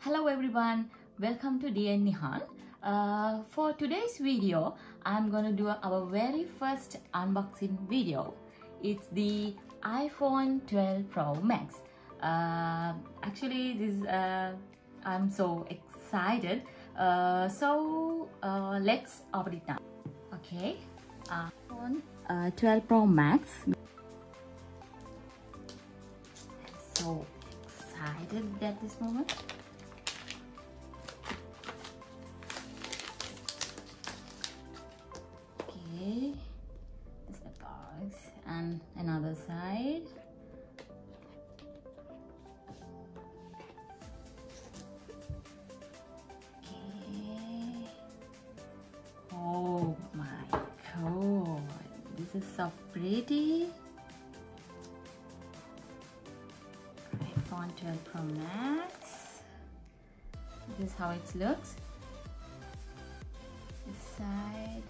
Hello everyone, welcome to DN Nihan. For today's video, I'm gonna do our very first unboxing video. It's the iPhone 12 Pro Max. Actually, I'm so excited. Let's open it now. Okay, iPhone 12 Pro Max. So excited at this moment. Okay, this is the box and another side. Okay. Oh my god, this is so pretty. iPhone 12 Pro Max. This is how it looks. This side.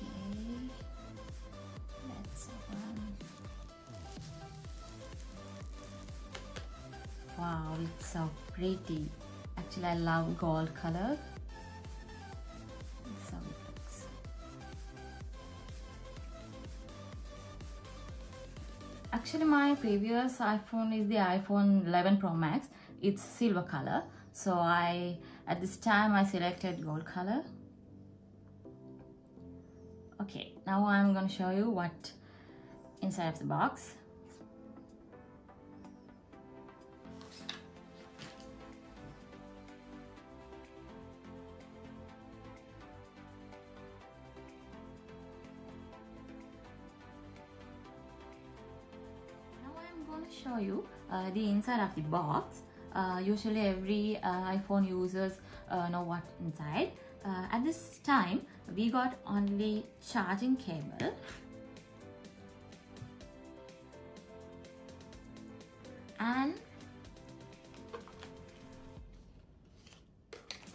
Okay. Let's open. Wow, it's so pretty. Actually, I love gold color. That's how it looks. Actually, my previous iPhone is the iPhone 11 Pro Max. It's silver color. So at this time I selected gold color. Okay, now I'm going to show you what inside of the box. I'm going to show you the inside of the box. Usually every iPhone users know what inside. At this time we got only charging cable and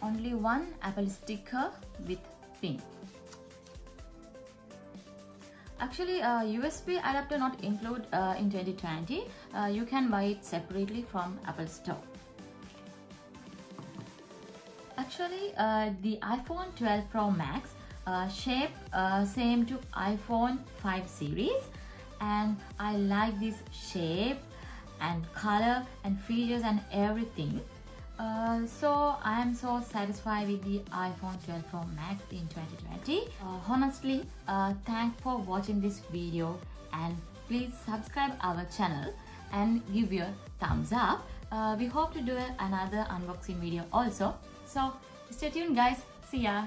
only one Apple sticker with pin. Actually, USB adapter not include in 2020. You can buy it separately from Apple Store. Actually, the iPhone 12 Pro Max shape same to iPhone 5 series, and I like this shape and color and features and everything. So I am so satisfied with the iPhone 12 Pro Max in 2020. Honestly, thanks for watching this video, and please subscribe our channel and give your thumbs up. We hope to do another unboxing video also. So stay tuned guys. See ya.